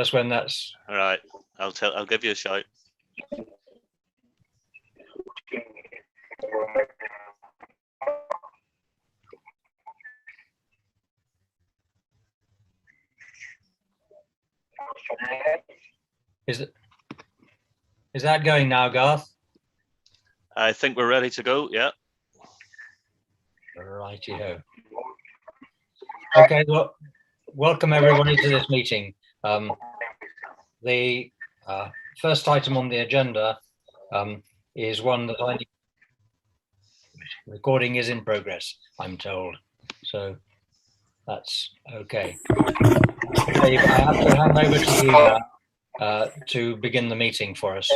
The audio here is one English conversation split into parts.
That's when that's. All right. I'll give you a shout. Is that going now, Garth? I think we're ready to go. Yeah. Righty-ho. Okay, well, welcome everybody to this meeting. The first item on the agenda is one that I need. Recording is in progress, I'm told. So that's okay. Dave, I have to hand over to you to begin the meeting for us.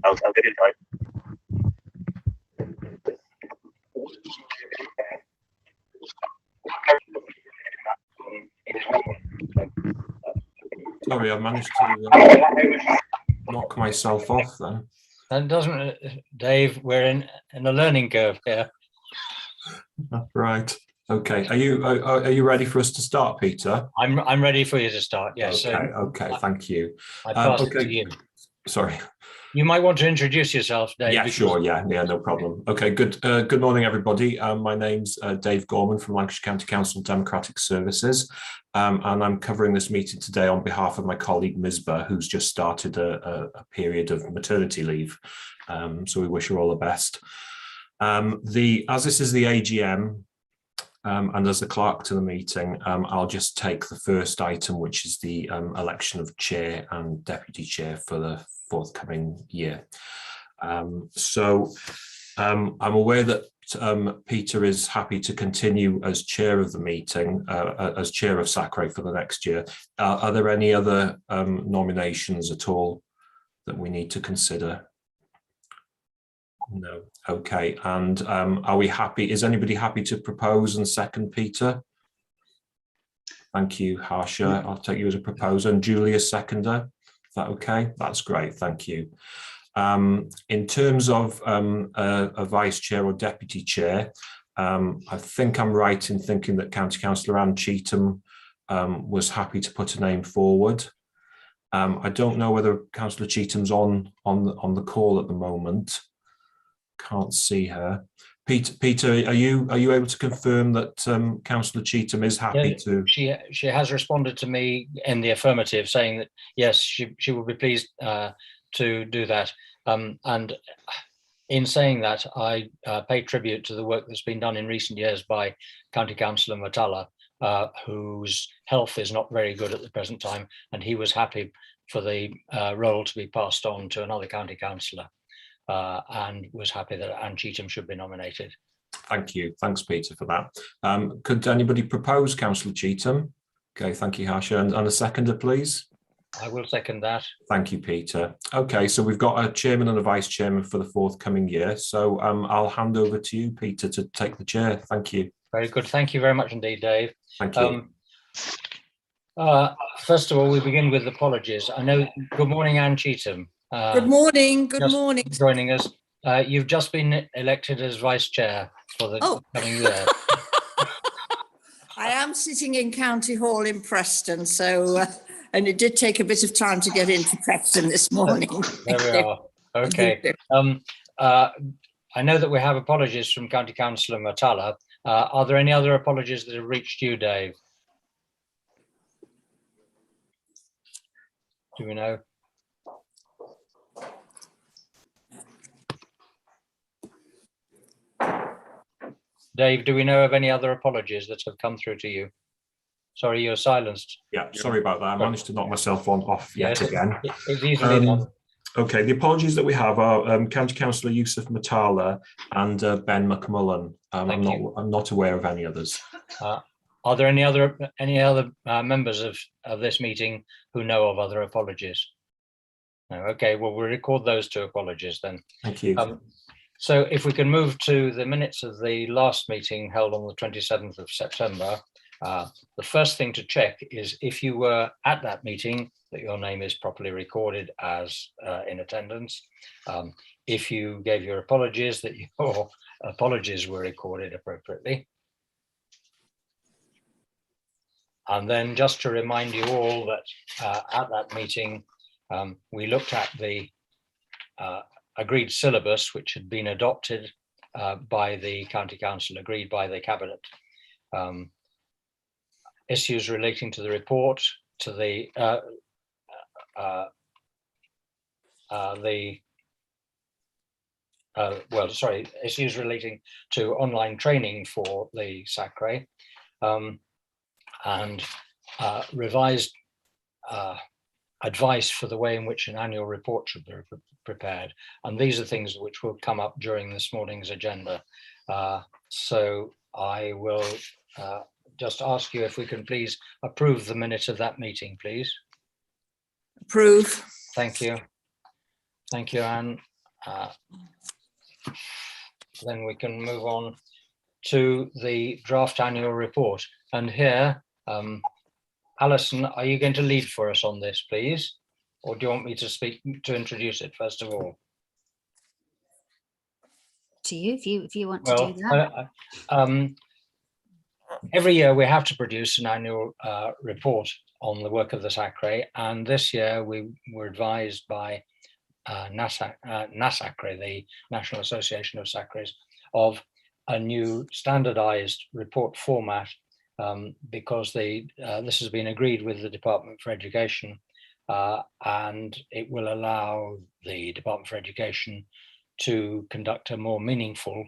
I'll get it right. Sorry, I managed to knock myself off then. And doesn't, Dave, we're in a learning curve here. Right. Okay. Are you ready for us to start, Peter? I'm ready for you to start. Yes. Okay. Okay. Thank you. I pass it to you. Sorry. You might want to introduce yourself, Dave. Yeah, sure. Yeah, no problem. Okay, good morning, everybody. My name's Dave Gorman from Lancashire County Council Democratic Services, and I'm covering this meeting today on behalf of my colleague Misbah, who's just started a period of maternity leave. So we wish her all the best. As this is the AGM, and as the clerk to the meeting, I'll just take the first item, which is the election of chair and deputy chair for the forthcoming year. I'm aware that Peter is happy to continue as chair of the meeting, as chair of SACRE for the next year. Are there any other nominations at all that we need to consider? No. Okay. And are we happy? Is anybody happy to propose and second Peter? Thank you, Harsha. I'll take you as a proposer, and Julia seconder. Is that okay? That's great. Thank you. In terms of a vice chair or deputy chair, I think I'm right in thinking that County Councillor Anne Cheetham was happy to put a name forward. I don't know whether Councillor Cheetham's on the call at the moment. Can't see her. Peter, are you able to confirm that Councillor Cheetham is happy to? She has responded to me in the affirmative, saying that yes, she will be pleased to do that. And in saying that, I pay tribute to the work that's been done in recent years by County Councillor Matala, whose health is not very good at the present time, and he was happy for the role to be passed on to another county councillor. And was happy that Anne Cheetham should be nominated. Thank you. Thanks, Peter, for that. Could anybody propose Councillor Cheetham? Okay, thank you, Harsha. And a seconder, please. I will second that. Thank you, Peter. Okay, so we've got a chairman and a vice chairman for the forthcoming year. So I'll hand over to you, Peter, to take the chair. Thank you. Very good. Thank you very much indeed, Dave. Thank you. First of all, we begin with apologies. I know. Good morning, Anne Cheetham. Good morning. Good morning. Joining us. You've just been elected as vice chair for the coming year. I am sitting in County Hall in Preston, so and it did take a bit of time to get into Preston this morning. There we are. Okay. I know that we have apologies from County Councillor Matala. Are there any other apologies that have reached you, Dave? Do we know? Dave, do we know of any other apologies that have come through to you? Sorry, you're silenced. Yeah, sorry about that. I managed to knock myself off yet again. It's easily done. Okay, the apologies that we have are County Councillor Yusuf Matala and Ben McMullen. I'm not aware of any others. Are there any other members of this meeting who know of other apologies? No. Okay, well, we'll record those two apologies then. Thank you. So if we can move to the minutes of the last meeting held on the 27th of September, The first thing to check is if you were at that meeting, that your name is properly recorded as in attendance. If you gave your apologies, that your apologies were recorded appropriately. And then just to remind you all that at that meeting, we looked at the agreed syllabus, which had been adopted by the County Council, agreed by the Cabinet. Issues relating to the report, to the issues relating to online training for the SACRE, and revised advice for the way in which an annual report should be prepared. And these are things which will come up during this morning's agenda. So I will just ask you if we can please approve the minute of that meeting, please. Approve. Thank you. Thank you, Anne. Then we can move on to the draft annual report. And here, Alison, are you going to lead for us on this, please? Or do you want me to introduce it first of all? To you, if you want to do that. Every year we have to produce an annual report on the work of the SACRE, and this year we were advised by SACRE, the National Association of SACREs, of a new standardized report format because this has been agreed with the Department for Education, and it will allow the Department for Education to conduct a more meaningful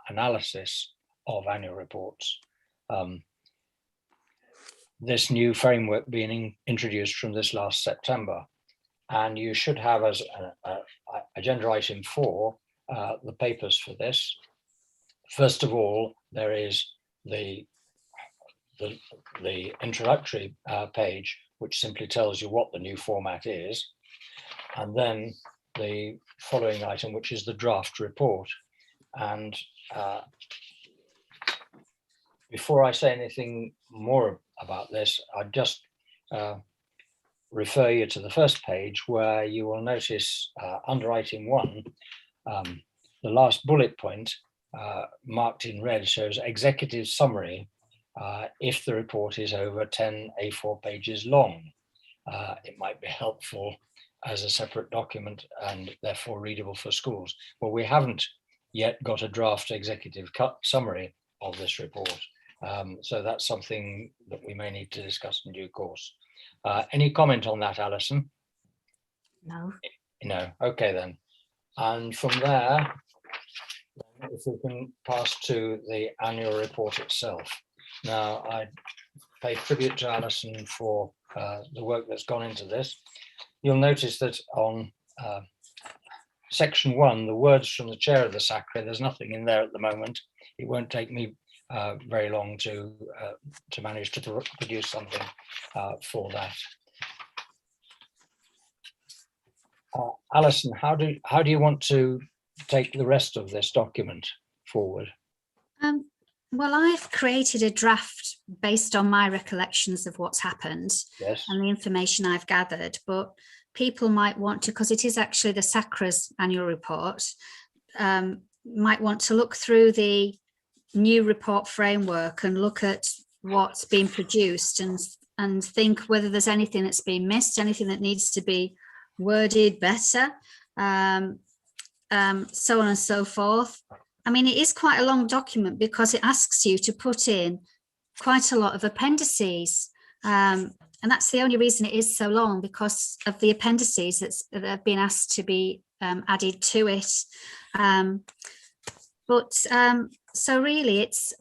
analysis of annual reports. This new framework being introduced from this last September, and you should have as agenda item 4 the papers for this. First of all, there is the introductory page, which simply tells you what the new format is, and then the following item, which is the draft report. And before I say anything more about this, I'd just refer you to the first page, where you will notice under item 1, the last bullet point marked in red shows executive summary if the report is over 10 A4 pages long. It might be helpful as a separate document and therefore readable for schools. Well, we haven't yet got a draft executive summary of this report. So that's something that we may need to discuss in due course. Any comment on that, Alison? No. No, okay then. And from there, if we can pass to the annual report itself. Now, I pay tribute to Alison for the work that's gone into this. You'll notice that on section 1, the words from the chair of the SACRE, there's nothing in there at the moment. It won't take me very long to manage to produce something for that. Alison, how do you want to take the rest of this document forward? Well, I've created a draft based on my recollections of what's happened. Yes. And the information I've gathered, but people might want to, because it is actually the SACRE's annual report, might want to look through the new report framework and look at what's been produced and think whether there's anything that's been missed, anything that needs to be worded better, so on and so forth. I mean, it is quite a long document because it asks you to put in quite a lot of appendices. And that's the only reason it is so long, because of the appendices that have been asked to be added to it. So really it's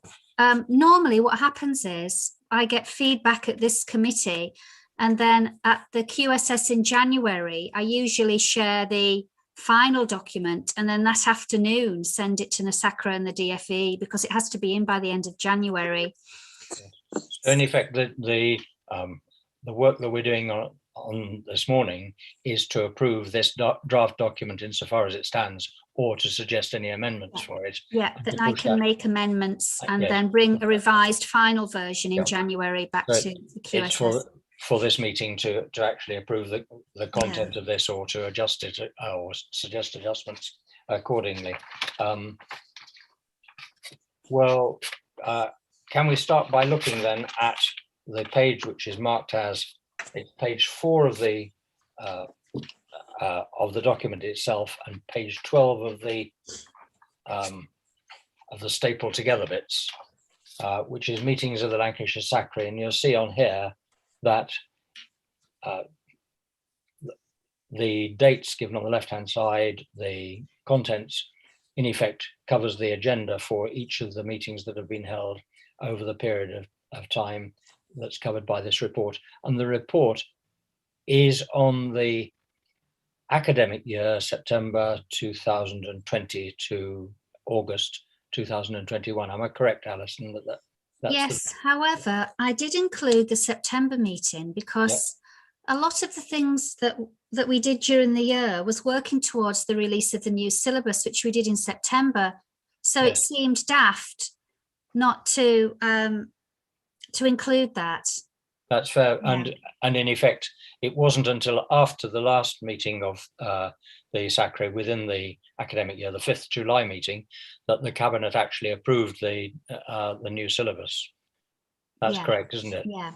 normally what happens is I get feedback at this committee, and then at the QSS in January, I usually share the final document, and then that afternoon send it to the SACRE and the DFE, because it has to be in by the end of January. So in effect, the work that we're doing on this morning is to approve this draft document insofar as it stands or to suggest any amendments for it. Yeah, and then to I push can that. make amendments and Yes. then bring a revised final version in Yeah. January back So to the It's QSS. for this meeting to actually approve the content of this, or to adjust it, or suggest adjustments accordingly. Well, can we start by looking then at the page which is marked as, it's page 4 of the document itself, and page 12 of the stapled together bits, which is meetings of the Lancashire SACRE, and you'll see on here that the dates given on the left-hand side, the contents, in effect, covers the agenda for each of the meetings that have been held over the period of time that's covered by this report. And the report is on the academic year, September 2020 to August 2021. Am I correct, Alison? That's Yes, however, I did include the September meeting because a lot of the things that we did during the year was working towards the release of the new syllabus, which we did in September. So it seemed daft not to include that. That's fair. And in effect, it wasn't until after the last meeting of the SACRE within the academic year, the 5th July meeting, that the Cabinet actually approved the new syllabus. That's correct, isn't it? Yeah.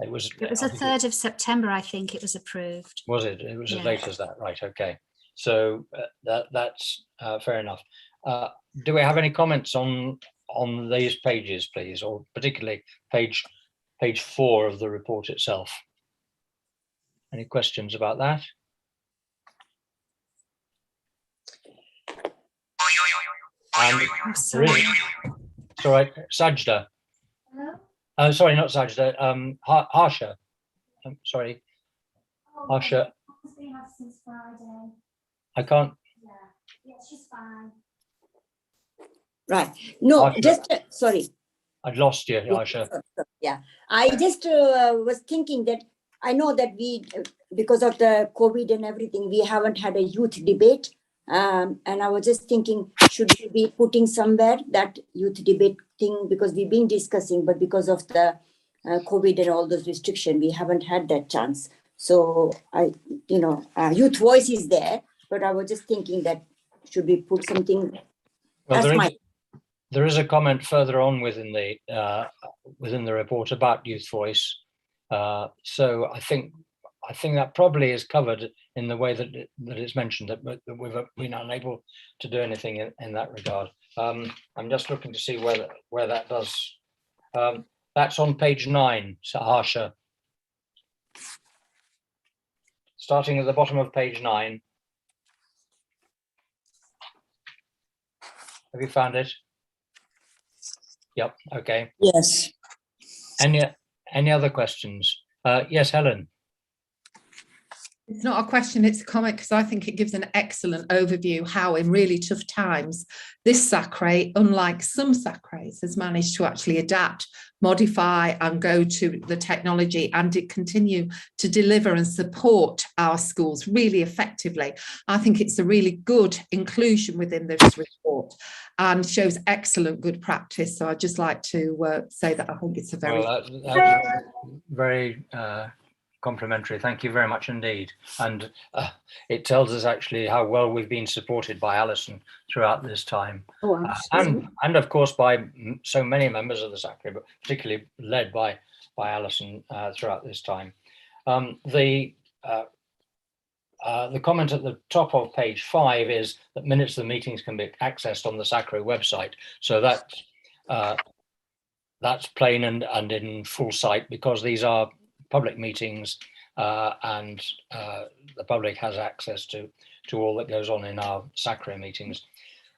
It was the 3rd of September, I think it was approved. Was it? It was as late as that, right? Okay. So that's fair enough. Do we have any comments on these pages, please, or particularly page 4 of the report itself? Any questions about that? And it's all right, Sajda. Hello? Sorry, not Sajda. Harsha. I'm sorry, Harsha. Since Friday. I can't. Yeah, she's fine. Right. No, Harsha. just sorry. I'd lost you, Harsha. Yeah, I just was thinking that I know that we, because of the COVID and everything, we haven't had a youth debate. And I was just thinking, should we be putting somewhere that youth debate thing, because we've been discussing, but because of the COVID and all those restrictions, we haven't had that chance. So youth voice is there, but I was just thinking that should we put something? Well, there is a comment further on within the report about youth voice. So I think that probably is covered in the way that it's mentioned, that we've been unable to do anything in that regard. I'm just looking to see where that does. That's on page 9, Harsha. Starting at the bottom of page 9. Have you found it? Yep. Okay. Yes. Any other questions? Yes, Helen. It's not a question, it's a comment, because I think it gives an excellent overview how in really tough times this SACRE, unlike some SACREs, has managed to actually adapt, modify and go to the technology, and it continue to deliver and support our schools really effectively. I think it's a really good inclusion within this report and shows excellent good practice. So I'd just like to say that I think it's a very... Well, that's very complimentary. Thank you very much indeed. And it tells us actually how well we've been supported by Alison throughout this time. And of course by so many members of the SACRE, but particularly led by Alison throughout this time. The comment at the top of page 5 is that minutes of the meetings can be accessed on the SACRE website. So that's plain and in full sight, because these are public meetings, and the public has access to all that goes on in our SACRE meetings.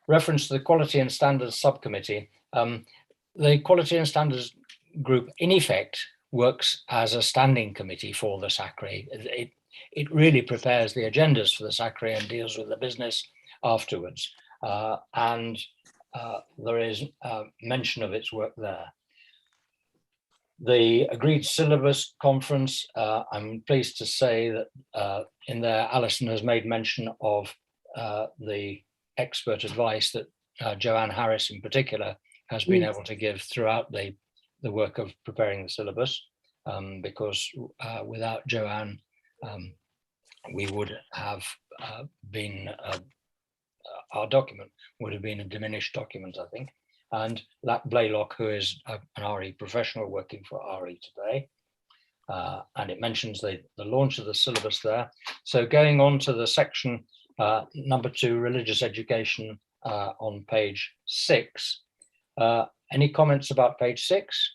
Reference to the Quality and Standards Subcommittee. The Quality and Standards Group, in effect, works as a standing committee for the SACRE. It really prepares the agendas for the SACRE and deals with the business afterwards. And there is mention of its work there. The agreed syllabus conference, I'm pleased to say that in there, Alison has made mention of the expert advice that Joanne Harris in particular has been able to give throughout the work of preparing the syllabus, because without Joanne, we would have been, our document would have been a diminished document, I think. And Blaylock, who is an RE professional working for RE today, and it mentions the launch of the syllabus there. So going on to the section number 2, religious education, on page 6. Any comments about page 6?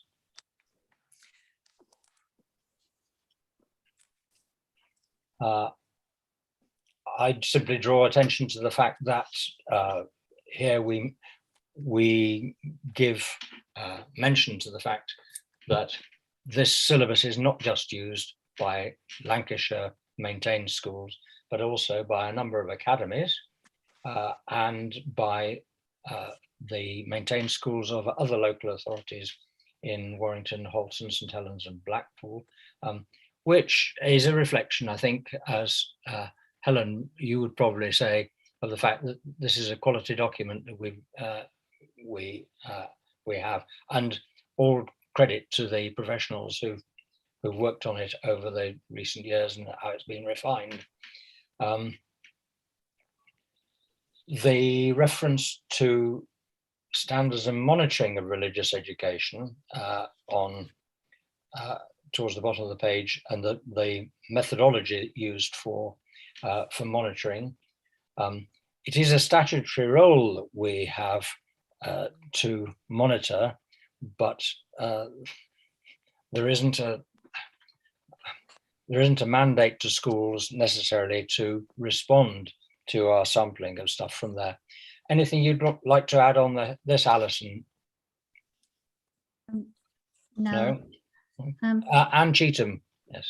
I'd simply draw attention to the fact that here we give mention to the fact that this syllabus is not just used by Lancashire maintained schools, but also by a number of academies and by the maintained schools of other local authorities in Warrington, Holton, St Helens and Blackpool, which is a reflection, I think, as Helen, you would probably say, of the fact that this is a quality document that we have, and all credit to the professionals who've worked on it over the recent years and how it's been refined. The reference to standards and monitoring of religious education on towards the bottom of the page, and the methodology used for monitoring. It is a statutory role that we have to monitor, but there isn't a mandate to schools necessarily to respond to our sampling of stuff from there. Anything you'd like to add on this, Alison? No. Anne Cheetham, yes.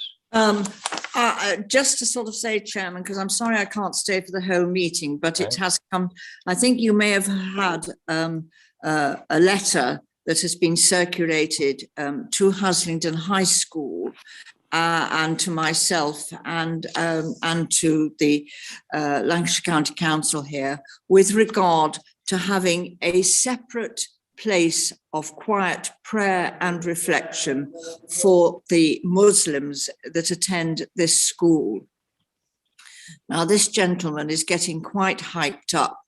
Just to sort of say, Chairman, because I'm sorry I can't stay for the whole meeting, but it has come, I think you may have had a letter that has been circulated to Haslingden High School and to myself and to the Lancashire County Council here with regard to having a separate place of quiet prayer and reflection for the Muslims that attend this school. Now, this gentleman is getting quite hyped up,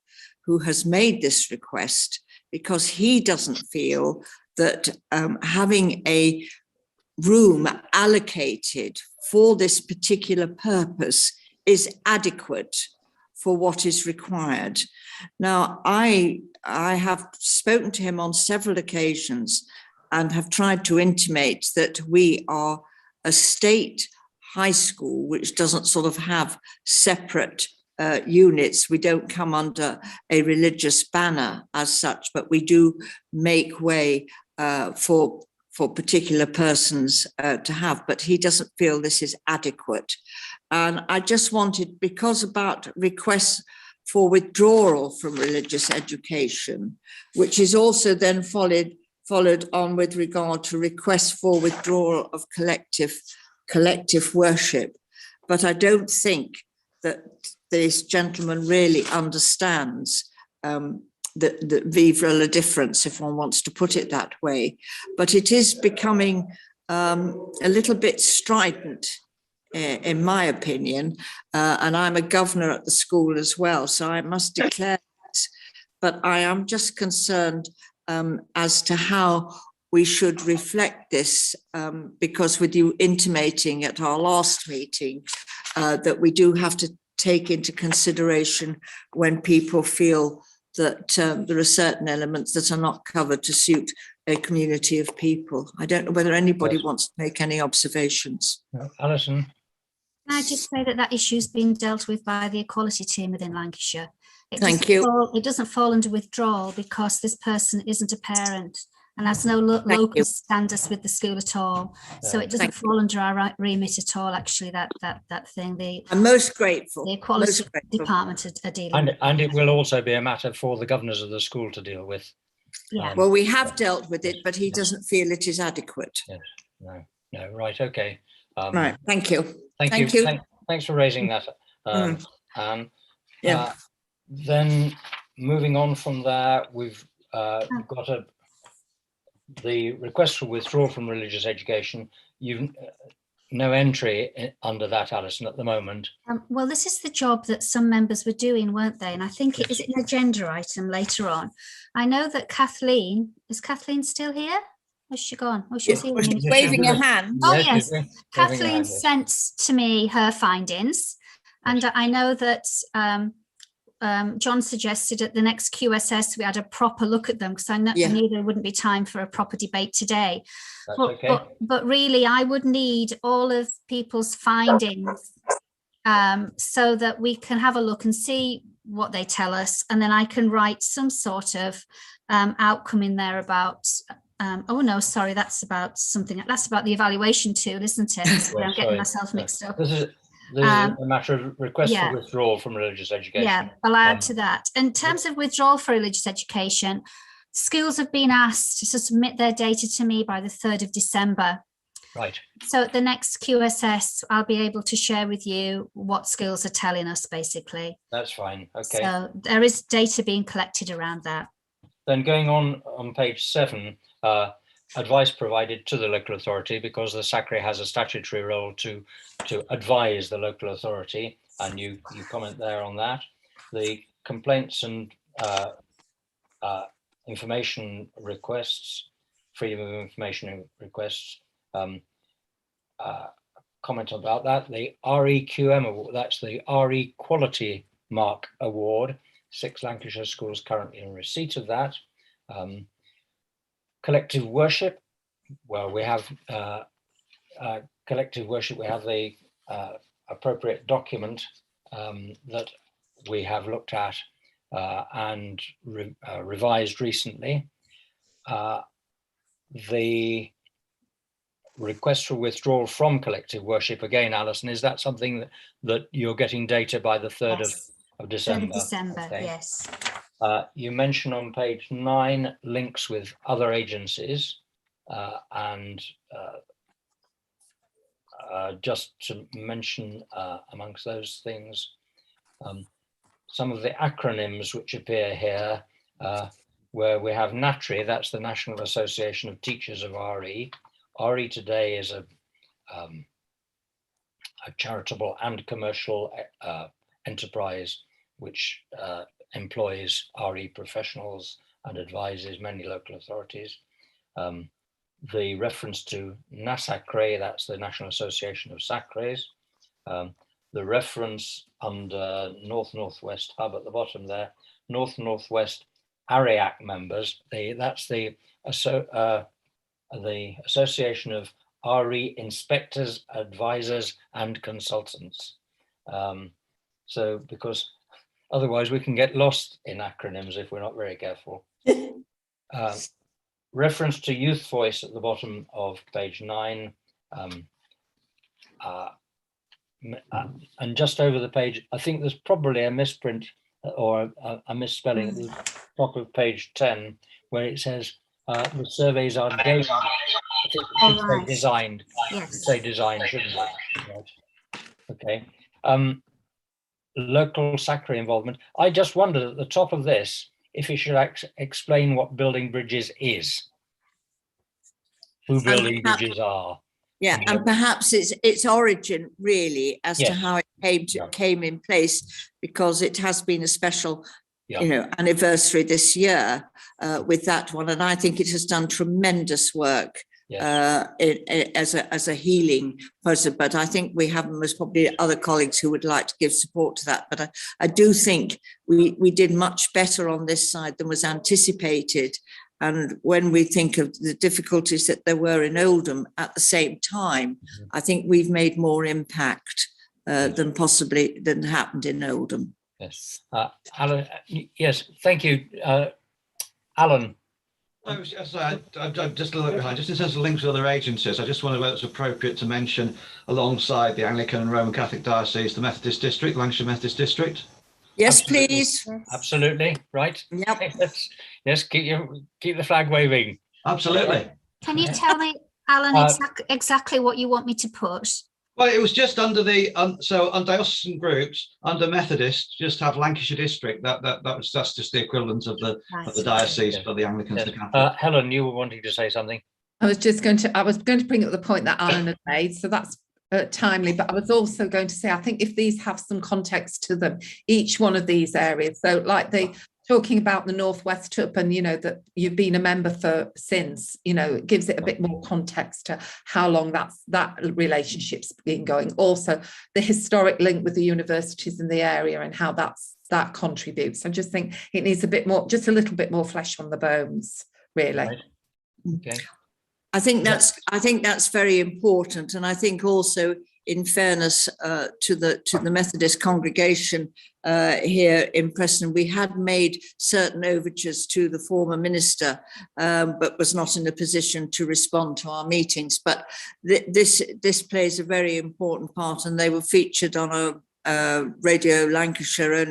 who has made this request, because he doesn't feel that having a room allocated for this particular purpose is adequate for what is required. Now, I have spoken to him on several occasions and have tried to intimate that we are a state high school which doesn't sort of have separate units. We don't come under a religious banner as such, but we do make way for particular persons to have, but he doesn't feel this is adequate. And I just wanted, because about requests for withdrawal from religious education, which is also then followed on with regard to requests for withdrawal of collective worship. But I don't think that this gentleman really understands the vivre la difference, if one wants to put it that way. But it is becoming a little bit strident, in my opinion, and I'm a governor at the school as well, so I must declare that. But I am just concerned as to how we should reflect this, because with you intimating at our last meeting that we do have to take into consideration when people feel that there are certain elements that are not covered to suit a community of people. I don't know whether anybody wants to make any observations. No. Alison? Can I just say that issue is being dealt with by the equality team within Lancashire? Thank you. It doesn't fall under withdrawal because this person isn't a parent and has no local standards with the school at all. So it doesn't fall under our remit at all, actually, that thing. I'm most grateful. The equality department are dealing with. And it will also be a matter for the governors of the school to deal with. Yeah. Well, we have dealt with it, but he doesn't feel it is adequate. Yes. No, right, okay. Right, thank you. Thank you. Thanks for raising that. Then moving on from there, we've got the request for withdrawal from religious education. You've no entry under that, Alison, at the moment. Well, this is the job that some members were doing, weren't they? And I think it is an agenda item later on. I know that Kathleen, is Kathleen still here? Where's she gone? Oh, she's here. She's waving a hand. Oh, Yes, yes. Kathleen sent to me her findings. And I know that John suggested at the next QSS we had a proper look at them, because I knew there wouldn't be time for a proper debate today. But really, I would need all of people's findings so that we can have a look and see what they tell us, and then I can write some sort of outcome in there about. Oh no, sorry, that's about something. That's about the evaluation tool, isn't it? Sorry, I'm getting myself mixed up. This is a matter of request for withdrawal from religious education. Yeah, I'll add to that. In terms of withdrawal for religious education, schools have been asked to submit their data to me by the 3rd of December. Right. So at the next QSS, I'll be able to share with you what schools are telling us, basically. That's fine. Okay. So there is data being collected around that. Then going on page 7, advice provided to the local authority, because the SACRE has a statutory role to advise the local authority, and you comment there on that. The complaints and information requests, freedom of information requests, comment about that. The REQM award, that's the RE Quality Mark Award. 6 Lancashire schools currently in receipt of that. Collective worship, well, we have collective worship, we have the appropriate document that we have looked at and revised recently. The request for withdrawal from collective worship, again, Alison, is that something that you're getting data by the 3rd of December? 3rd of December, okay. Yes. You mention on page 9 links with other agencies, and just to mention amongst those things, some of the acronyms which appear here, where we have NATRI, that's the National Association of Teachers of RE. RE today is a charitable and commercial enterprise which employs RE professionals and advises many local authorities. The reference to NASACRE, that's the National Association of SACREs. The reference under North-Northwest Hub at the bottom there, North-Northwest AREAC members, that's the Association of RE Inspectors, Advisors and Consultants. So because otherwise we can get lost in acronyms if we're not very careful. Reference to Youth Voice at the bottom of page 9. And just over the page, I think there's probably a misprint or a misspelling at the top of page 10, where it says the surveys are daily. I think it should say designed. Yes. Say designed, shouldn't it? Right. Okay. Local SACRE involvement. I just wondered at the top of this if it should explain what building bridges is, who building bridges are. Yeah, and perhaps its origin really as to how it came in place, because it has been a special, anniversary this year with that one, and I think it has done tremendous work as a healing person. But I think there's probably other colleagues who would like to give support to that. But I do think we did much better on this side than was anticipated. And when we think of the difficulties that there were in Oldham at the same time, I think we've made more impact than happened in Oldham. Yes, Alan. Yes, thank you, Alan. I'm just a little bit behind. Just in terms of links with other agencies, I just wonder whether it's appropriate to mention, alongside the Anglican and Roman Catholic Diocese, the Methodist District, Lancashire Methodist District. Yes, Absolutely. Please. Absolutely, right. Yep. Yes, keep the flag waving. Absolutely. Can you tell me, Alan, exactly what you want me to put? Well, it was just under the so on diocesan groups under Methodist, just have Lancashire district. That's just the equivalent of the diocese for the Anglicans. Yes. The Catholics. Helen, you were wanting to say something. I was going to bring up the point that Alan had made, so that's timely, but I was also going to say, I think if these have some context to them, each one of these areas, so like talking about the Northwest Up and, you know, that you've been a member for since, you know, it gives it a bit more context to how long that relationship's been going. Also, the historic link with the universities in the area and how that contributes. I just think it needs just a little bit more flesh on the bones, really. Right. Okay. I think that's very important, and I think also, in fairness to the Methodist congregation here in Preston, we had made certain overtures to the former minister, but was not in a position to respond to our meetings. But this plays a very important part, and they were featured on a Radio Lancashire,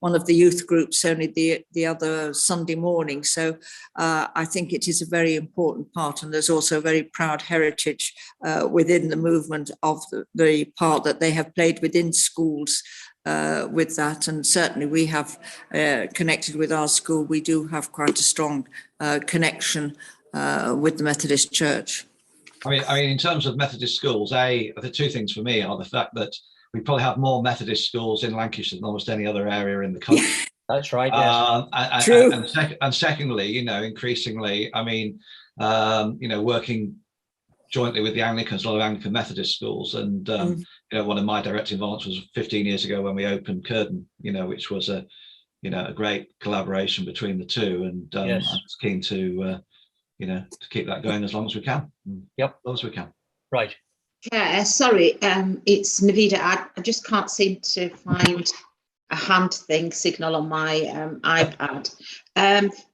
one of the youth groups, only the other Sunday morning. So I think it is a very important part, and there's also a very proud heritage within the movement of the part that they have played within schools with that. And certainly we have connected with our school. We do have quite a strong connection with the Methodist Church. I mean, in terms of Methodist schools, the two things for me are the fact that we probably have more Methodist schools in Lancashire than almost any other area in the country. That's right. Yes. True. And secondly, you know, increasingly, I mean, you know, working jointly with the Anglicans, a lot of Anglican Methodist schools, and you know, one of my direct involvements was 15 years ago when we opened Curden, you know, which was a great collaboration between the two, and Yes. I'm just keen to you know, to keep that going as long as we can. Yep. As long as we can. Right. Chair, sorry, it's Navida. I just can't seem to find a hand signal on my iPad.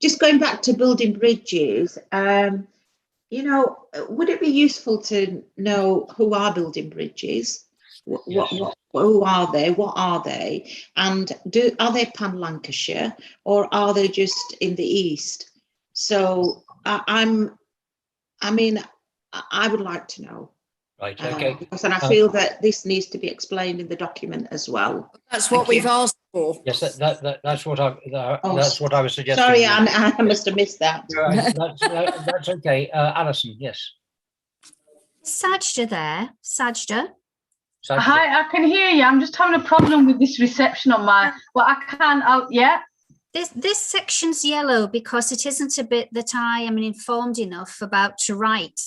Just going back to building bridges, you know, would it be useful to know who are building bridges? Who are they? What are they? And are they pan Lancashire, or are they just in the east? So I would like to know. Right. Okay. Because I feel that this needs to be explained in the document as well. That's what we've asked for. Yes, that's what I was suggesting. Sorry, I must have missed that. That's okay. Alison, yes. Sajda there. Sajda. Hi, I can hear you. I'm just having a problem with this reception on my. Well, I can. Yeah. This section's yellow because it isn't a bit that I am informed enough about to write.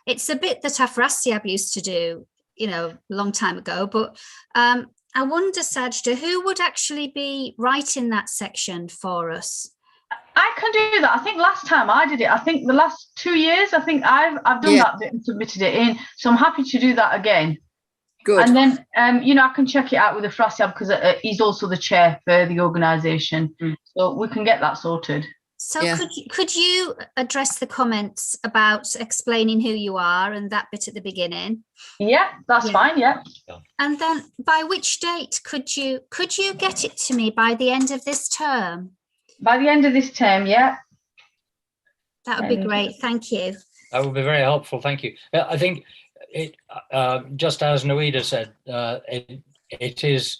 It's a bit that Afrasiab used to do, you know, a long time ago. But I wonder, Sajda, who would actually be writing that section for us? I can do that. I think last time I did it, I think the last 2 years, I think I've done that bit and submitted it in. So I'm happy to do that again. Good. And then, you know, I can check it out with Afrasiab because he's also the chair for the organisation. So we can get that sorted. So could you address the comments about explaining who you are and that bit at the beginning? Yeah, that's fine. Yeah. And then by which date could you get it to me by the end of this term? By the end of this term, yeah. That would be great. Thank you. That would be very helpful. Thank you. I think it, just as Noida said, it's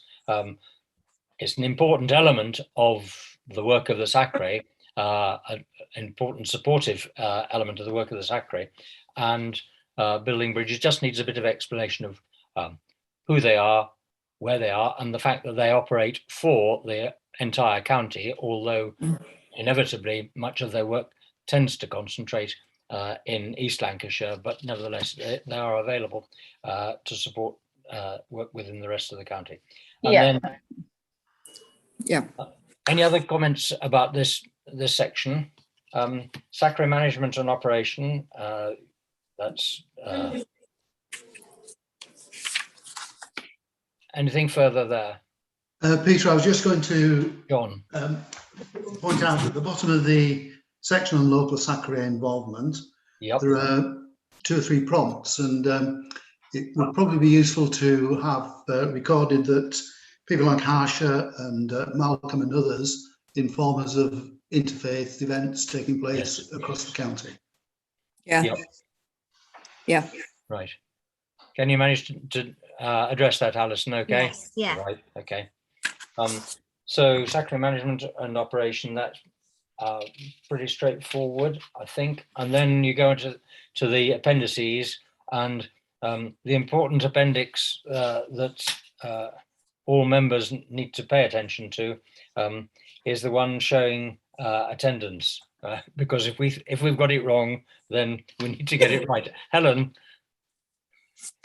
an important element of the work of the SACRE. An important supportive element of the work of the SACRE, and building bridges just needs a bit of explanation of who they are, where they are, and the fact that they operate for the entire county, although inevitably much of their work tends to concentrate in East Lancashire, but nevertheless they are available to support work within the rest of the county. And then, any other comments about this section? SACRE management and operation, that's anything further there? Peter, I was just going to John. Point out at the bottom of the section on local SACRE involvement, there are 2 or 3 prompts, and it would probably be useful to have recorded that people like Harsha and Malcolm and others inform us of interfaith events taking place across the county. Yeah. Right. Can you manage to address that, Alison? Okay. Yes, yeah. Right. Okay. So SACRE management and operation, that's pretty straightforward, I think. And then you go into the appendices, and the important appendix that all members need to pay attention to is the one showing attendance, because if we've got it wrong, then we need to get it right. Helen.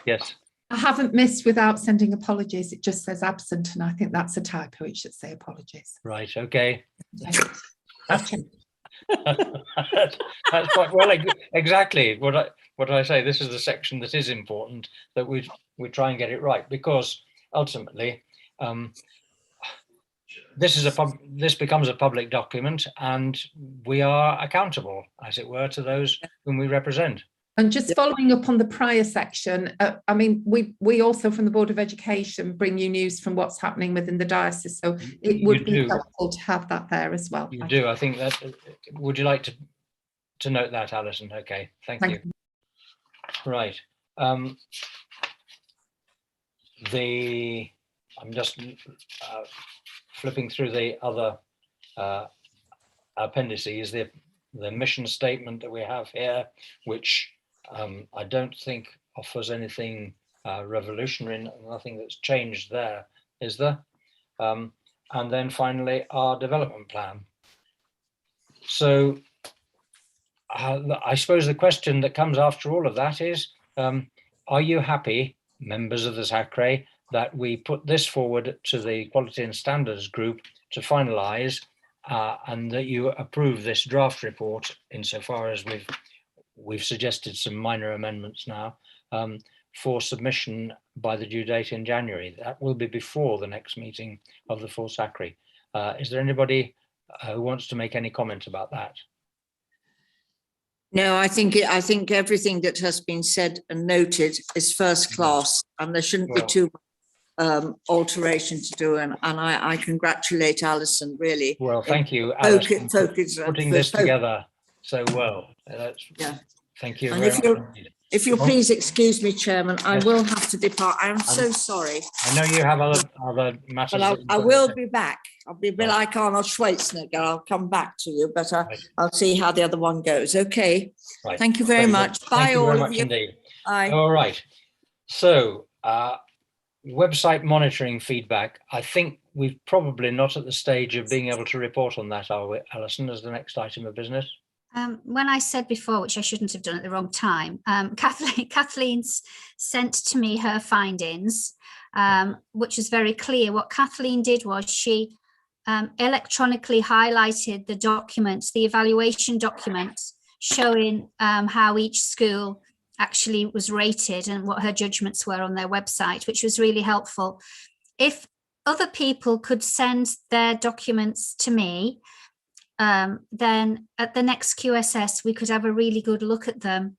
Yes. I haven't missed without sending apologies. It just says absent, and I think that's a typo. It should say apologies. Right. Okay. That's quite well. Exactly what I say. This is the section that is important, that we try and get it right, because ultimately this becomes a public document, and we are accountable, as it were, to those whom we represent. And just following up on the prior section, I mean, we also from the Board of Education bring you news from what's happening within the diocese, so it would be helpful to have that there as well. You do. I think that. Would you like to note that, Alison? Okay, thank you. Right. I'm just flipping through the other appendices. The mission statement that we have here, which I don't think offers anything revolutionary, nothing that's changed there, is there? And then finally, our development plan. So I suppose the question that comes after all of that is, are you happy, members of the SACRE, that we put this forward to the Quality and Standards Group to finalise, and that you approve this draft report insofar as we've suggested some minor amendments now, for submission by the due date in January? That will be before the next meeting of the full SACRE. Is there anybody who wants to make any comment about that? No, I think everything that has been said and noted is first class, and there shouldn't be too much alteration to do. And I congratulate Alison, really. Well, thank you, Alison, for putting this together so well. Thank you very much. If you'll please excuse me, Chairman, I will have to depart. I am so sorry. I know you have other matters. But I will be back. I'll be a bit like Arnold Schwarzenegger. I'll come back to you, but I'll see how the other one goes. Okay. Right. Thank you very much. Bye, all of you. Indeed. Bye. All right. So, website monitoring feedback. I think we're probably not at the stage of being able to report on that, are we, Alison, as the next item of business? When I said before, which I shouldn't have done at the wrong time, Kathleen's sent to me her findings, which is very clear. What Kathleen did was she electronically highlighted the documents, the evaluation documents, showing how each school actually was rated and what her judgments were on their website, which was really helpful. If other people could send their documents to me, then at the next QSS we could have a really good look at them,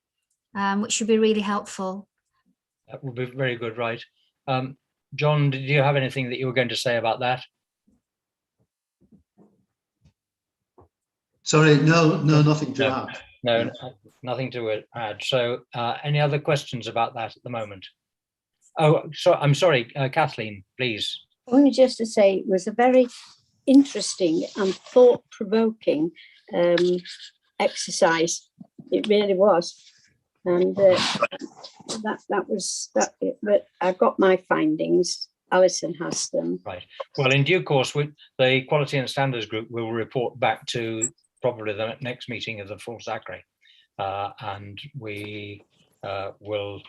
which would be really helpful. That would be very good, right? John, did you have anything that you were going to say about that? Sorry, no, nothing to add. No, nothing to add. So any other questions about that at the moment? Oh, so I'm sorry, Kathleen, please. Only just to say it was a very interesting and thought-provoking exercise. It really was, and that was that. But I got my findings. Alison has them. Right. Well, in due course, the Quality and Standards Group will report back to probably the next meeting of the full SACRE, and we will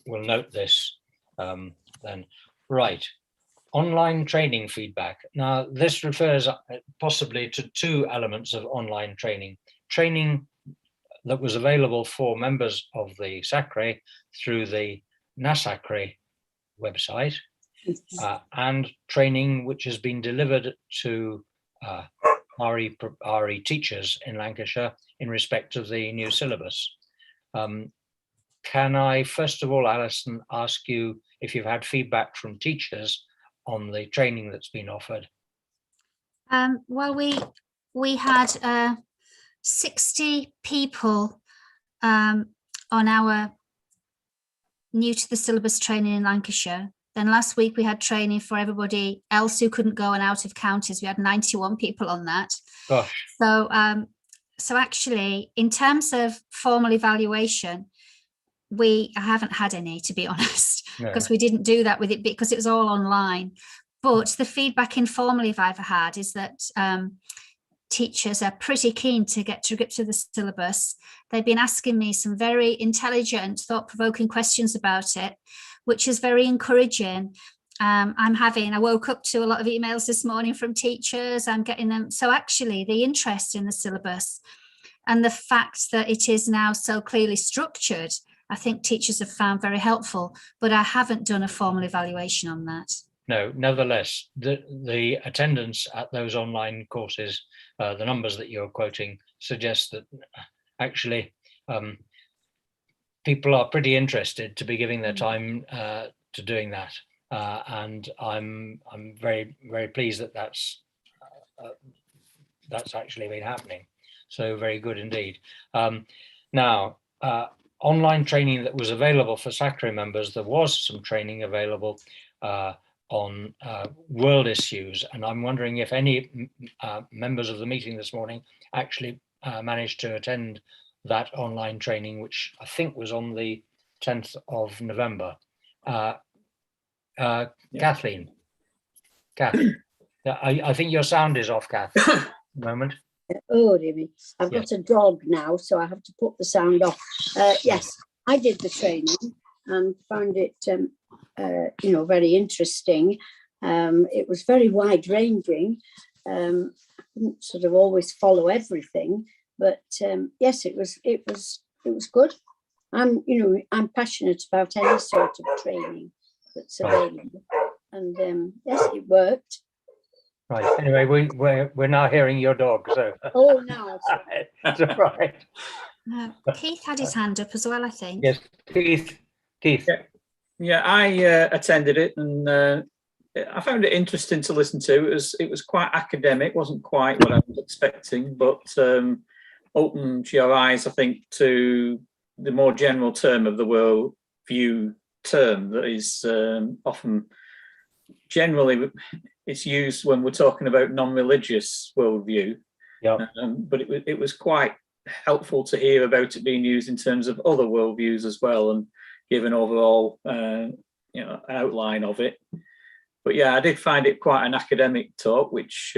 note this then. Right. Online training feedback. Now, this refers possibly to two elements of online training. Training that was available for members of the SACRE through the NASACRE website, and training which has been delivered to RE teachers in Lancashire in respect of the new syllabus. Can I, first of all, Alison, ask you if you've had feedback from teachers on the training that's been offered? Well, we had 60 people on our new to the syllabus training in Lancashire. Then last week we had training for everybody else who couldn't go and out of counties. We had 91 people on that. Gosh. So, so actually, in terms of formal evaluation, I haven't had any, to be honest, because we didn't do that with it because it was all online. But the feedback informally I've had is that teachers are pretty keen to get to grips with the syllabus. They've been asking me some very intelligent, thought-provoking questions about it, which is very encouraging. I woke up to a lot of emails this morning from teachers. I'm getting them. So actually the interest in the syllabus and the fact that it is now so clearly structured, I think teachers have found very helpful, but I haven't done a formal evaluation on that. No, nevertheless, the attendance at those online courses, the numbers that you're quoting suggest that actually people are pretty interested to be giving their time to doing that. And I'm very, very pleased that that's actually been happening. So very good indeed. Now, online training that was available for SACRE members, there was some training available on world issues. And I'm wondering if any members of the meeting this morning actually managed to attend that online training, which I think was on the 10th of November. Kathleen, Kath, I think your sound is off, Kath, at the moment. Oh, dear me. I've got a dog now, so I have to put the sound off. Yes, I did the training and found it, very interesting. It was very wide ranging. I didn't sort of always follow everything, but yes, it was good. I'm passionate about any sort of training that's available, and yes, it worked. Right. Anyway, we're now hearing your dog. So. Oh, no. That's all right. Keith had his hand up as well, I think. Yes, Keith. Yeah, I attended it, and I found it interesting to listen to. It was quite academic, wasn't quite what I was expecting, but opened your eyes, I think, to the more general term of the world view term that is often generally it's used when we're talking about non-religious worldview. Yeah. But it was quite helpful to hear about it being used in terms of other worldviews as well, and give an overall outline of it. But yeah, I did find it quite an academic talk, which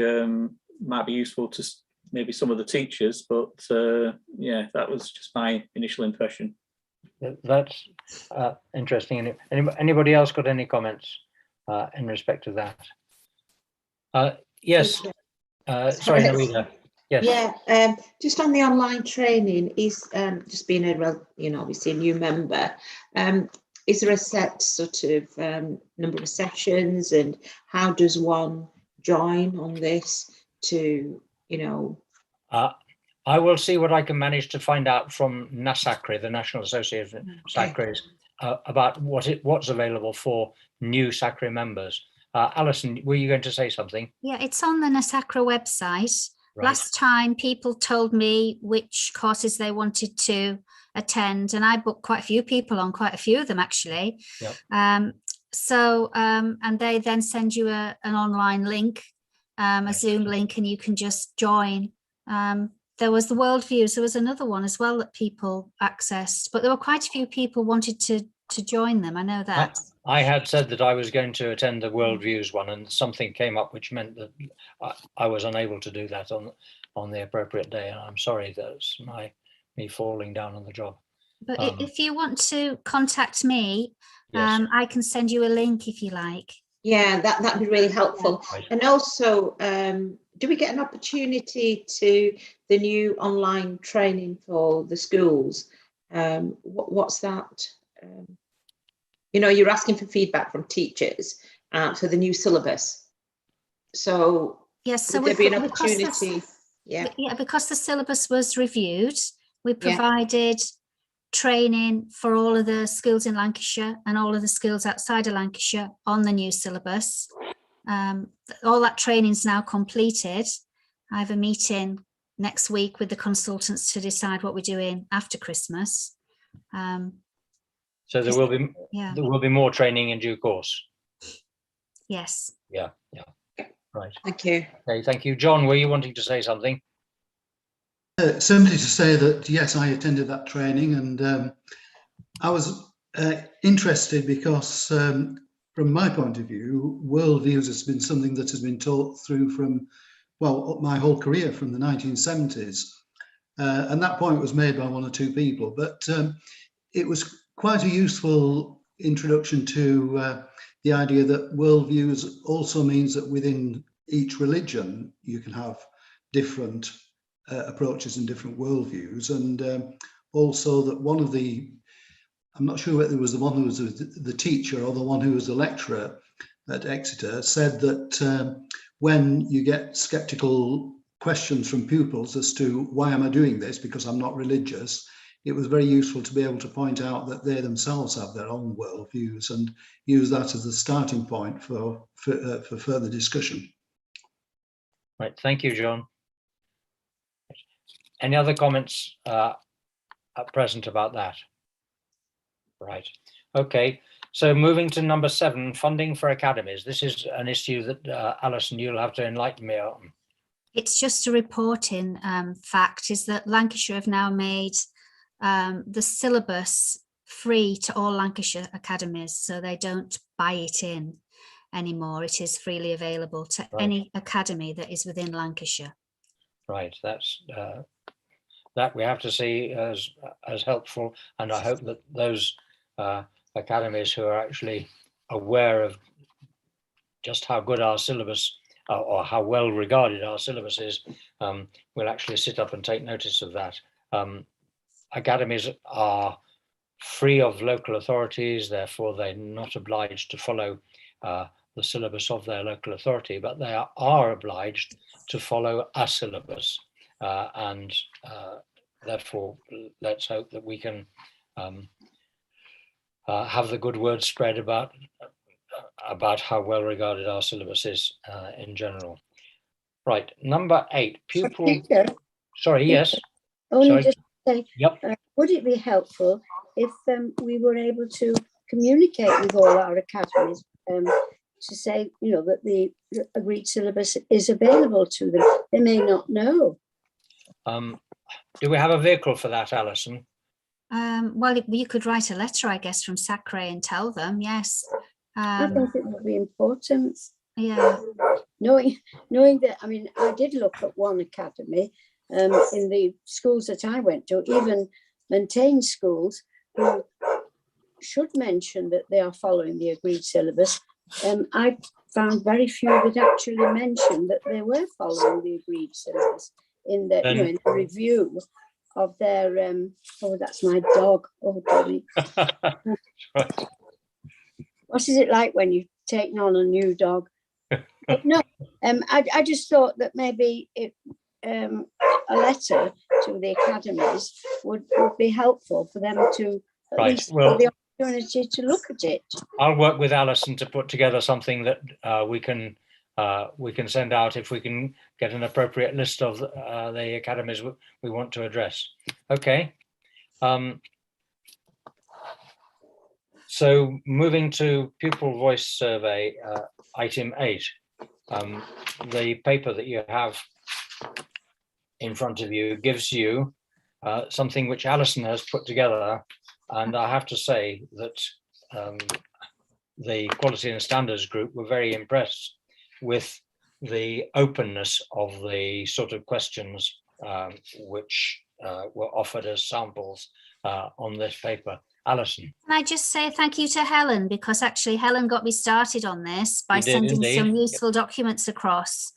might be useful to maybe some of the teachers. But yeah, that was just my initial impression. That's interesting. Anybody else got any comments in respect of that? Yes. Sorry, Narita. Yes. Yeah, just on the online training, is just being obviously a new member, is there a set sort of number of sessions, and how does one join on this to, I will see what I can manage to find out from SACRE, the National Association of SACREs, about what's available for new SACRE members. Alison, were you going to say something? Yeah, it's on the SACRE website. Right. Last time people told me which courses they wanted to attend, and I booked quite a few people on quite a few of them actually. Yep. And they then send you an online link, a Zoom link, and you can just join. There was the worldviews. There was another one as well that people accessed, but there were quite a few people wanted to join them. I know that. I had said that I was going to attend the worldviews one, and something came up which meant that I was unable to do that on the appropriate day, and I'm sorry, that's me falling down on the job. But if you want to contact me, yes. I can send you a link if you like. Yeah, that'd be really helpful. Right. And also, do we get an opportunity to the new online training for the schools? What's that? You're asking for feedback from teachers for the new syllabus. So yes, so would there be an opportunity? Yeah, because the syllabus was reviewed, we provided training for all of the schools in Lancashire and all of the schools outside of Lancashire on the new syllabus. All that training is now completed. I have a meeting next week with the consultants to decide what we're doing after Christmas. So there will be more training in due course. Yes. Yeah. Right. Thank you. Okay, thank you. John, were you wanting to say something? Simply to say that, yes, I attended that training, and I was interested because from my point of view, worldviews has been something that has been taught through from, well, my whole career from the 1970s. And that point was made by one or two people, but it was quite a useful introduction to the idea that worldviews also means that within each religion, you can have different approaches and different worldviews. And also that one of the, I'm not sure whether it was the one who was the teacher or the one who was the lecturer at Exeter, said that when you get skeptical questions from pupils as to why am I doing this because I'm not religious, it was very useful to be able to point out that they themselves have their own worldviews and use that as a starting point for further discussion. Right, thank you, John. Any other comments at present about that? Right, okay. So moving to number 7, funding for academies. This is an issue that Alison, you'll have to enlighten me on. It's just a reporting fact is that Lancashire have now made the syllabus free to all Lancashire academies, so they don't buy it in anymore. It is freely available to any academy that is within Lancashire. Right, that's that we have to see as helpful, and I hope that those academies who are actually aware of just how good our syllabus or how well regarded our syllabus is will actually sit up and take notice of that. Academies are free of local authorities, therefore they're not obliged to follow the syllabus of their local authority, but they are obliged to follow a syllabus, and therefore let's hope that we can have the good word spread about how well regarded our syllabus is in general. Right, number 8, pupil. Sorry, yes. Only just say, yep. Would it be helpful if we were able to communicate with all our academies to say, you know, that the agreed syllabus is available to them? They may not know. Do we have a vehicle for that, Alison? Well, you could write a letter, I guess, from SACRE and tell them, yes. I think it would be important. Yeah. Knowing that, I mean, I did look at one academy in the schools that I went to, even maintained schools who should mention that they are following the agreed syllabus. I found very few that actually mentioned that they were following the agreed syllabus in the, you know, in the review of their, oh, that's my dog. Oh, Dolly. What is it like when you've taken on a new dog? No, I just thought that maybe a letter to the academies would be helpful for them to at least have the opportunity to look at it. I'll work with Alison to put together something that we can send out if we can get an appropriate list of the academies we want to address. Okay. So moving to pupil voice survey, item 8. The paper that you have in front of you gives you something which Alison has put together, and I have to say that the Quality and Standards group were very impressed with the openness of the sort of questions which were offered as samples on this paper. Alison. Can I just say thank you to Helen, because actually Helen got me started on this by sending some useful documents across.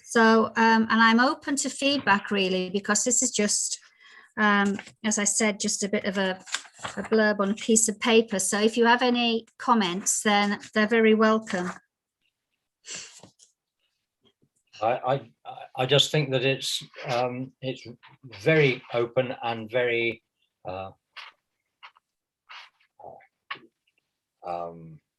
So, and I'm open to feedback really, because this is just, as I said, just a bit of a blurb on a piece of paper. So if you have any comments, then they're very welcome. I just think that it's very open and very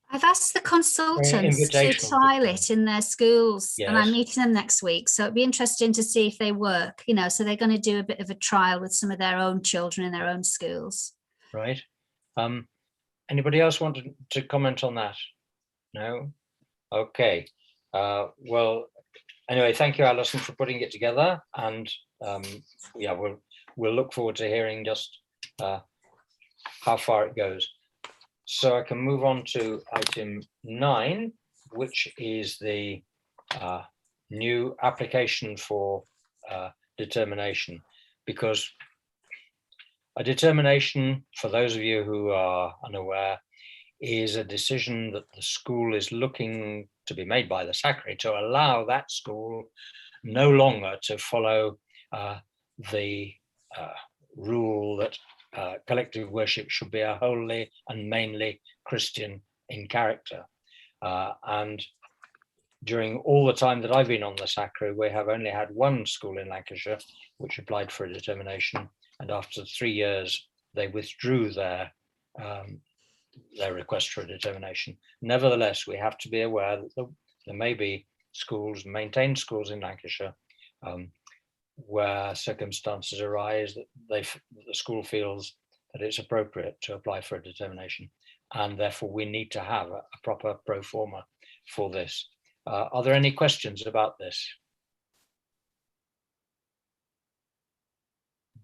I've asked the consultants to trial it in their schools, and I'm meeting them next week. So it'd be interesting to see if they work, you know, so they're going to do a bit of a trial with some of their own children in their own schools. Right. Anybody else want to comment on that? No? Okay. Well, anyway, thank you, Alison, for putting it together. And yeah, we'll look forward to hearing just how far it goes. So I can move on to item 9, which is the new application for determination, because a determination, for those of you who are unaware, is a decision that the school is looking to be made by the SACRE to allow that school no longer to follow the rule that collective worship should be a wholly and mainly Christian in character. And during all the time that I've been on the SACRE, we have only had one school in Lancashire which applied for a determination, and after 3 years they withdrew their request for a determination. Nevertheless, we have to be aware that there may be schools, maintained schools in Lancashire, where circumstances arise that the school feels that it's appropriate to apply for a determination, and therefore we need to have a proper pro forma for this. Are there any questions about this?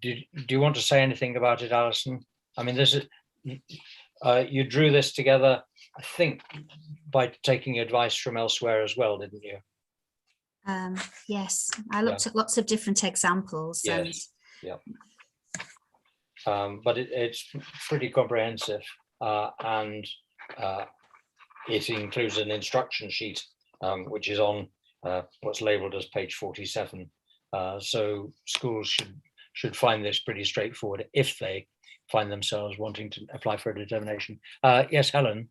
Do you want to say anything about it, Alison? I mean, this is you drew this together, I think, by taking advice from elsewhere as well, didn't you? Yes, I looked at lots of different examples. Yes, yeah. But it's pretty comprehensive, and it includes an instruction sheet, which is on what's labelled as page 47. So schools should find this pretty straightforward if they find themselves wanting to apply for a determination. Yes, Helen.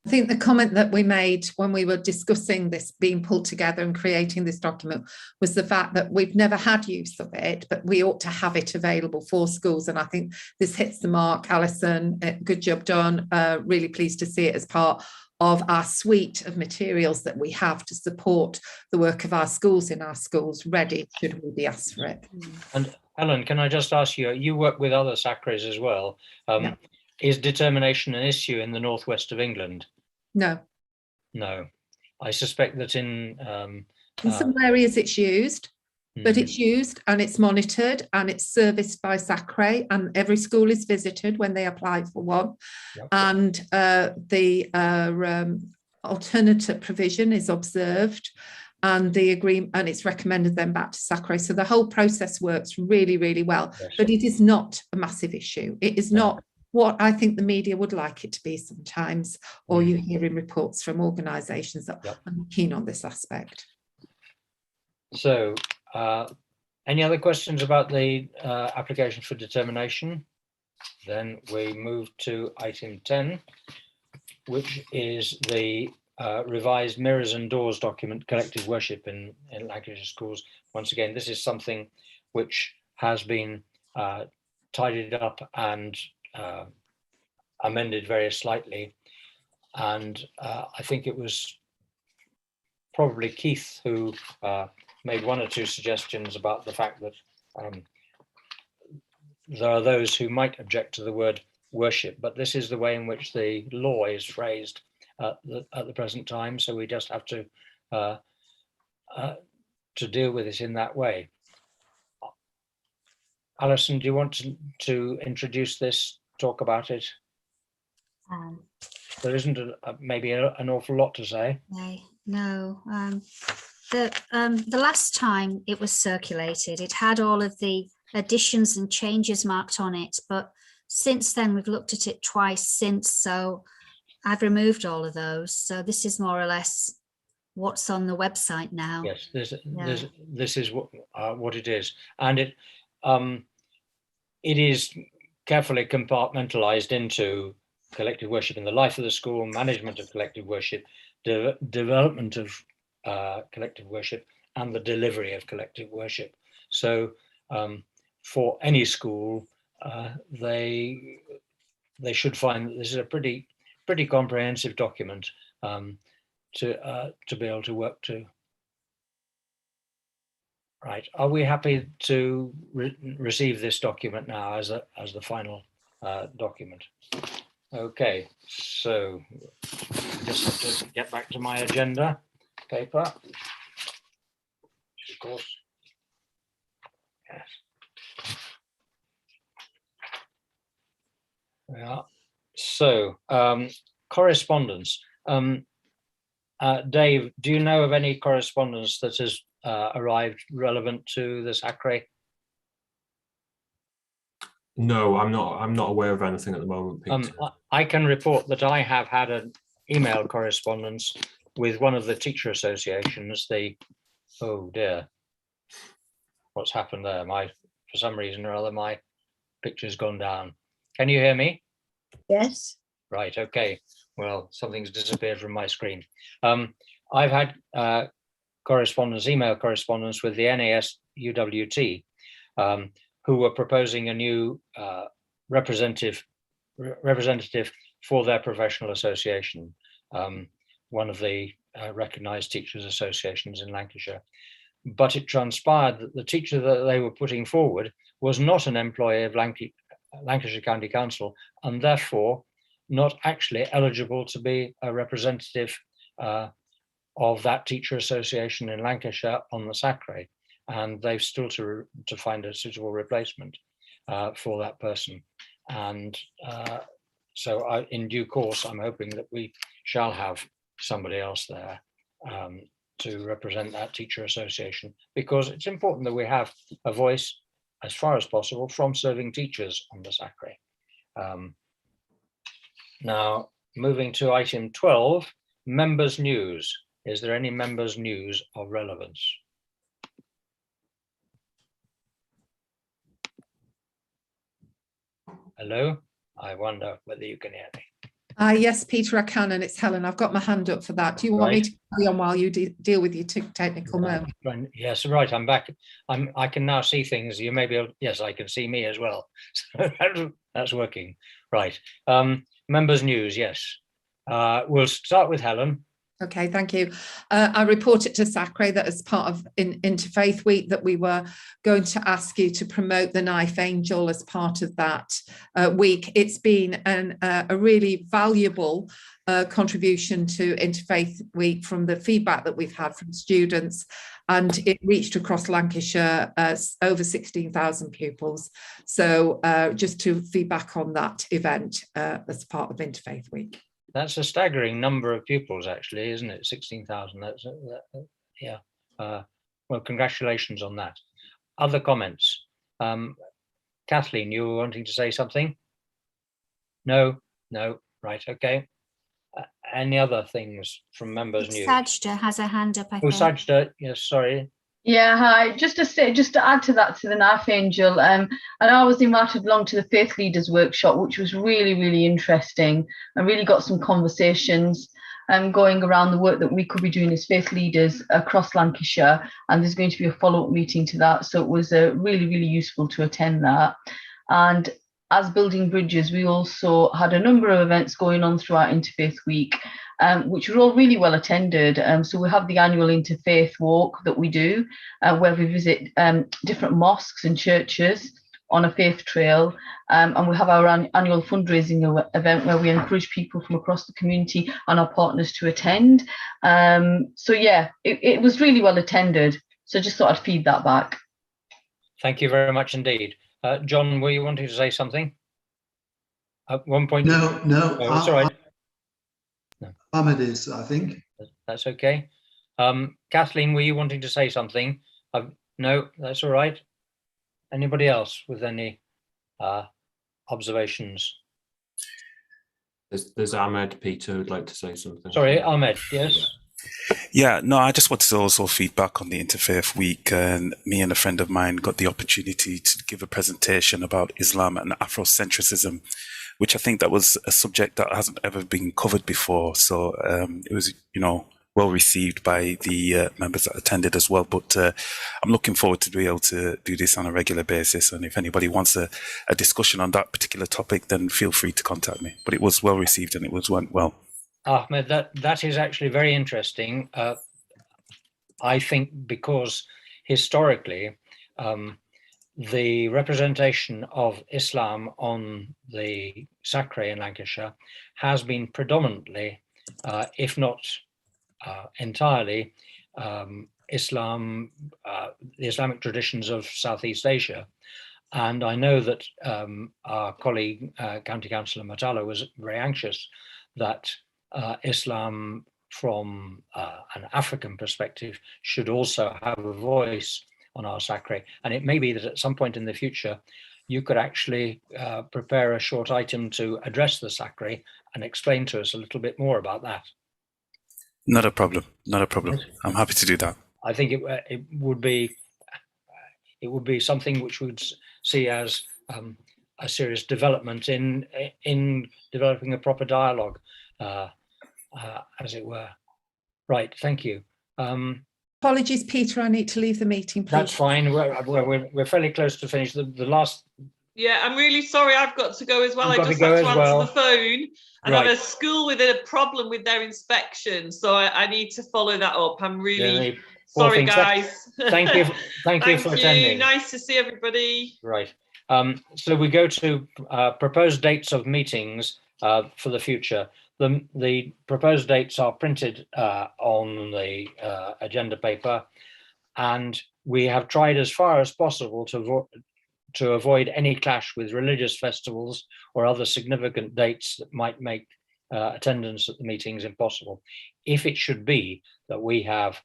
I think the comment that we made when we were discussing this being pulled together and creating this document was the fact that we've never had use of it, but we ought to have it available for schools. And I think this hits the mark. Alison, good job done. Really pleased to see it as part of our suite of materials that we have to support the work of our schools in our schools, ready should we be asked for it. And Helen, can I just ask you, you work with other SACREs as well. Yeah. Is determination an issue in the northwest of England? No. No. I suspect that in some areas it's used, but it's used and it's monitored and it's serviced by SACRE, and every school is visited when they apply for one. Yep. And the alternative provision is observed, and the agreement, and it's recommended then back to SACRE. So the whole process works really, really well. Yes. But it is not a massive issue. It is not what I think the media would like it to be sometimes, or you hear in reports from organisations that are keen on this aspect. So, any other questions about the application for determination? Then we move to item 10, which is the revised Mirrors and Doors document, collective worship in Lancashire schools. Once again, this is something which has been tidied up and amended very slightly, and I think it was probably Keith who made one or two suggestions about the fact that there are those who might object to the word worship, but this is the way in which the law is phrased at the present time, so we just have to deal with it in that way. Alison, do you want to introduce this, talk about it? There isn't maybe an awful lot to say. No. The last time it was circulated, it had all of the additions and changes marked on it, but since then we've looked at it twice since, so I've removed all of those. So this is more or less what's on the website now. Yes, this is what it is, and it is carefully compartmentalized into collective worship in the life of the school, management of collective worship, development of collective worship, and the delivery of collective worship. So for any school, they should find that this is a pretty comprehensive document to be able to work to. Right, are we happy to receive this document now as the final document? Okay, so just have to get back to my agenda paper. Of course. Yes. Yeah. So correspondence. Dave, do you know of any correspondence that has arrived relevant to the SACRE? No, I'm not aware of anything at the moment, Peter. I can report that I have had an email correspondence with one of the teacher associations. Oh dear, what's happened there? For some reason or other, my picture's gone down. Can you hear me? Yes. Right, okay. Well, something's disappeared from my screen. I've had email correspondence with the NAS UWT, who were proposing a new representative for their professional association, one of the recognised teachers associations in Lancashire. But it transpired that the teacher that they were putting forward was not an employee of Lancashire County Council, and therefore not actually eligible to be a representative of that teacher association in Lancashire on the SACRE, and they've still to find a suitable replacement for that person. And so in due course, I'm hoping that we shall have somebody else there to represent that teacher association, because it's important that we have a voice as far as possible from serving teachers on the SACRE. Now, moving to item 12, members' news. Is there any members' news of relevance? Hello? I wonder whether you can hear me. Yes, Peter, I can, and it's Helen. I've got my hand up for that. Do you want me to carry on while you deal with your technical moment? Yes, right. I'm back. I can now see things. You may be able. Yes, I can see me as well. So that's working. Right. Members' news. Yes. We'll start with Helen. Okay, thank you. I reported to SACRE that as part of Interfaith Week that we were going to ask you to promote the Knife Angel as part of that week. It's been a really valuable contribution to Interfaith Week from the feedback that we've had from students, and it reached across Lancashire over 16,000 pupils. So just to feedback on that event as part of Interfaith Week. That's a staggering number of pupils, actually, isn't it? 16,000. That's yeah. Well, congratulations on that. Other comments? Kathleen, you were wanting to say something? No. Right. Okay. Any other things from members' news? Sajda has a hand up, I think. Oh, think. Sajda. Yes. Sorry. Yeah, hi. Just to add to that, to the Knife Angel, and I was invited along to the Faith Leaders Workshop, which was really, really interesting. I really got some conversations going around the work that we could be doing as faith leaders across Lancashire, and there's going to be a follow-up meeting to that. So it was really, really useful to attend that. And as Building Bridges, we also had a number of events going on throughout Interfaith Week, which were all really well attended. So we have the annual Interfaith Walk that we do, where we visit different mosques and churches on a faith trail. And we have our annual fundraising event where we encourage people from across the community and our partners to attend. So yeah, it was really well attended. So just thought I'd feed that back. Thank you very much indeed. John, were you wanting to say something? At one point? No. Oh, that's all right. Ahmed is, I think. That's okay. Kathleen, were you wanting to say something? No, that's all right. Anybody else with any observations? There's Ahmed, Peter, who'd like to say something. Sorry, Ahmed, yes. Yeah, no, I just wanted to also feedback on the Interfaith Week. And me and a friend of mine got the opportunity to give a presentation about Islam and Afrocentricism, which I think that was a subject that hasn't ever been covered before. So it was, well received by the members that attended as well. But I'm looking forward to be able to do this on a regular basis. And if anybody wants a discussion on that particular topic, then feel free to contact me. But it was well received and it went well. Ahmed, that is actually very interesting. I think because historically, the representation of Islam on the SACRE in Lancashire has been predominantly, if not entirely, Islam, the Islamic traditions of Southeast Asia. And I know that our colleague, County Councillor Matala, was very anxious that Islam from an African perspective should also have a voice on our SACRE. And it may be that at some point in the future, you could actually prepare a short item to address the SACRE and explain to us a little bit more about that. Not a problem. Not a problem. I'm happy to do that. I think it would be something which we would see as a serious development in developing a proper dialogue, as it were. Right. Thank you. Apologies, Peter. I need to leave the meeting, please. That's fine. We're fairly close to finish. The last. Yeah, I'm really sorry. I've got to go as well. I just have to answer the phone. And I have a school with a problem with their inspection, so I need to follow that up. I'm really sorry, guys. Thank you. Thank you for attending. Nice to see everybody. Right. So we go to proposed dates of meetings for the future. The proposed dates are printed on the agenda paper, and we have tried as far as possible to avoid any clash with religious festivals or other significant dates that might make attendance at the meetings impossible. If it should be that we have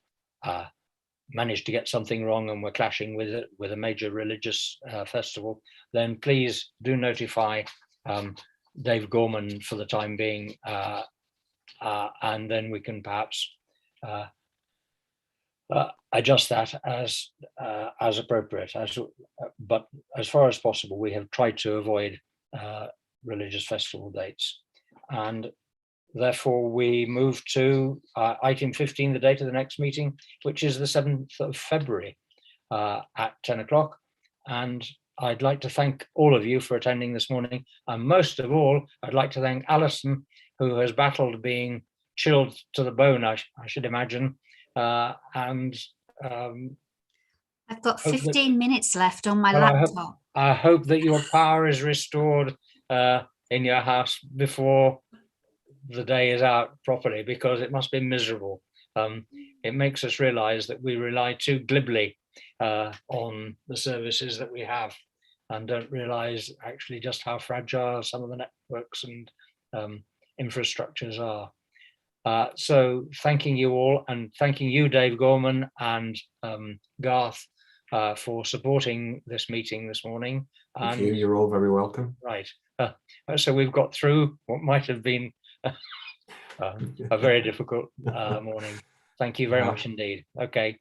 managed to get something wrong and we're clashing with a major religious festival, then please do notify Dave Gorman for the time being, and then we can perhaps adjust that as appropriate. But as far as possible, we have tried to avoid religious festival dates, and therefore we move to item 15, the date of the next meeting, which is the 7th of February at 10 o'clock. And I'd like to thank all of you for attending this morning. And most of all, I'd like to thank Alison, who has battled being chilled to the bone, I should imagine. And I've got 15 minutes left on my laptop. I hope that your power is restored in your house before the day is out properly, because it must be miserable. It makes us realize that we rely too glibly on the services that we have, and don't realize actually just how fragile some of the networks and infrastructures are. So thanking you all, and thanking you, Dave Gorman and Garth, for supporting this meeting this morning. Thank you. You're all very welcome. Right. So we've got through what might have been a very difficult morning. Thank you very much indeed. Okay.